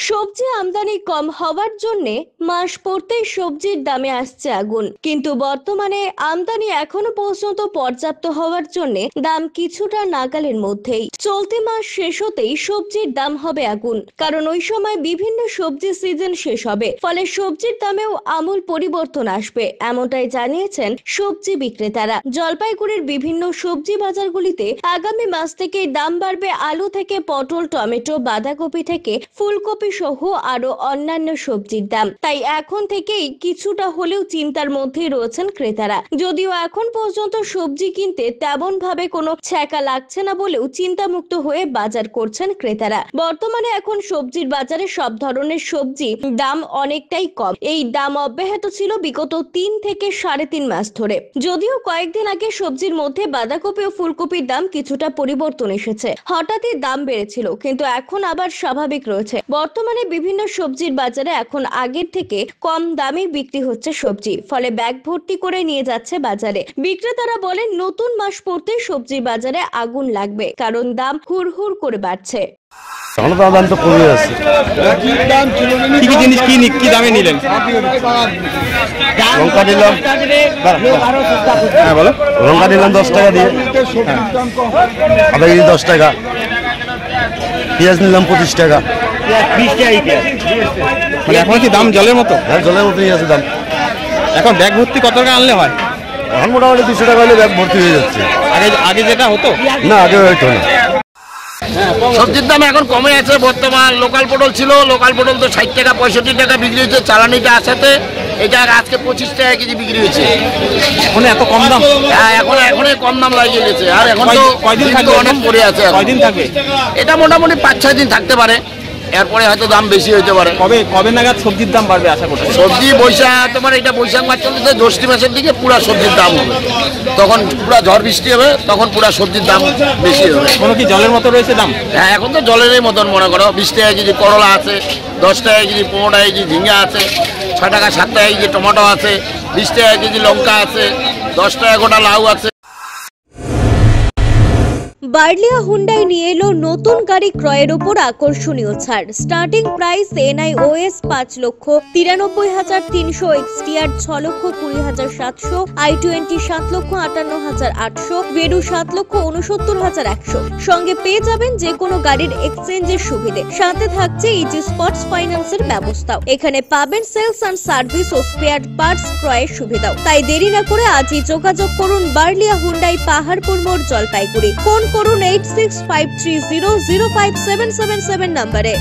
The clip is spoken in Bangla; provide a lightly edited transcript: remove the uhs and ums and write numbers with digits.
সবজি আমদানি কম হওয়ার জন্য মাস পড়তেই সবজির দামে আসছে আগুন। কিন্তু বর্তমানে আমদানি এখনো পর্যন্ত পর্যাপ্ত হওয়ার জন্য দাম কিছুটা নাগালের মধ্যেই। চলতি মাস শেষ হতেই সবজির দাম হবে আগুন, কারণ ওই সময় বিভিন্ন সবজি সিজন শেষ হবে, ফলে সবজির দামেও আমূল পরিবর্তন আসবে, এমনটাই জানিয়েছেন সবজি বিক্রেতারা। জলপাইগুড়ির বিভিন্ন সবজি বাজারগুলিতে আগামী মাস থেকেই দাম বাড়বে আলু থেকে পটল, টমেটো, বাঁধাকপি থেকে ফুলকপি সহ আরো অন্যান্য সবজির দাম। তাই এখন থেকেই কিছুটা হলেও চিন্তার মধ্যে রয়েছেন ক্রেতারা। যদিও এখন পর্যন্ত সবজি কিনতে তেমন ভাবে কোনো ছ্যাঁকা লাগছে না বলেও চিন্তামুক্ত হয়ে বাজার করছেন ক্রেতারা। বর্তমানে এখন সবজির বাজারে সব ধরনের সবজি দাম অনেকটাই কম। এই দাম অব্যাহত ছিল বিগত 3 থেকে 3.5 মাস ধরে। যদিও কয়েকদিন আগে সবজির মধ্যে বাঁধাকপি ও ফুলকপির দাম কিছুটা পরিবর্তন এসেছে। হঠাৎই দাম বেড়েছিল, কিন্তু এখন আবার স্বাভাবিক রয়েছে। বর্তমানে বিভিন্ন সবজির বাজারে এখন আগের থেকে কম দামে বিক্রি হচ্ছে সবজি, ফলে ব্যাগ ভর্তি করে নিয়ে যাচ্ছে বাজারে। বিক্রেতারা বলেন নতুন মাস পড়তে সবজির বাজারে আগুন লাগবে, কারণ দাম হুড় করে বাড়ছে। দাম তো কমে যাচ্ছে। কি জিনিস কি দামে নিলেন? লঙ্কা নিলাম, হ্যাঁ বলো, লঙ্কা নিলাম 10 টাকা দিয়ে, আদা কেজি 10 টাকা, পেঁয়াজ নিলাম 25 টাকা। মানে এখন কি দাম জলের মতো? হ্যাঁ, জলের মতোই আছে দাম। এখন ব্যাগ ভর্তি কত টাকা আনলে হয়? এখন মোটামুটি 200 টাকা হলে ব্যাগ ভর্তি হয়ে যাচ্ছে। আগে যেটা হতো না, আগে হইতো না। সবজির দাম এখন কমে আছে। বর্তমান লোকাল পটল ছিল, লোকাল পটল তো 60 টাকা 65 টাকা বিক্রি হচ্ছে। চালানিটা আসাতে এটা আজকে 25 টাকা কেজি বিক্রি হয়েছে। এখন এত কম দাম? হ্যাঁ, এখন কম দাম লাগিয়ে গেছে। আর এখন তো কয়দিন থাকবে? অনেক পড়ে আছে। কয়দিন থাকবে এটা? মোটামুটি 5-6 দিন থাকতে পারে, এরপরে হয়তো দাম বেশি হইতে পারে। কবে নাগাদ সবজির দাম বাড়বে আশা করছি? সবজি বৈশাখ, তোমার এটা বৈশাখ মাস চলতে জ্যৈষ্ঠ মাসের দিকে পুরা সবজির দাম হবে। তখন পুরা ঝড় বৃষ্টি হবে, তখন পুরা সবজির দাম বেশি হবে। কোনো কি জলের মতো রয়েছে দাম? হ্যাঁ, এখন তো জলেরই মতন মনে করো। 20 টাকা কেজি করলা আছে, 10 টাকা কেজি 15 টাকা কেজি ঝিঙ্গা আছে, 6 টাকা 7 টাকা কেজি টমেটো আছে, 20 টাকা কেজি লঙ্কা আছে, 10 টাকা গোটা লাউ আছে। বার্লিয়া হুন্ডাই নিয়ে এলো নতুন গাড়ি ক্রয়ের উপর আকর্ষণীয় ছাড়। Starting price NIOS 5,93,300, XTR 6,20,700, i20 7,58,800, ভেরু 7,69,100। সঙ্গে পেয়ে যাবেন যে কোনো গাড়ির এক্সচেঞ্জের সুবিধে। সাথে থাকছে ইজি স্পটস ফাইন্যান্সের ব্যবস্থাও। এখানে পাবেন সেলস অ্যান্ড সার্ভিস ও স্পেয়ার পার্টস ক্রয়ের সুবিধাও। তাই দেরি না করে আজই যোগাযোগ করুন বার্লিয়া হুন্ডাই, পাহাড়পুর মোড়, জলপাইগুড়ি। ফোন করুন 8653005777 নম্বরে।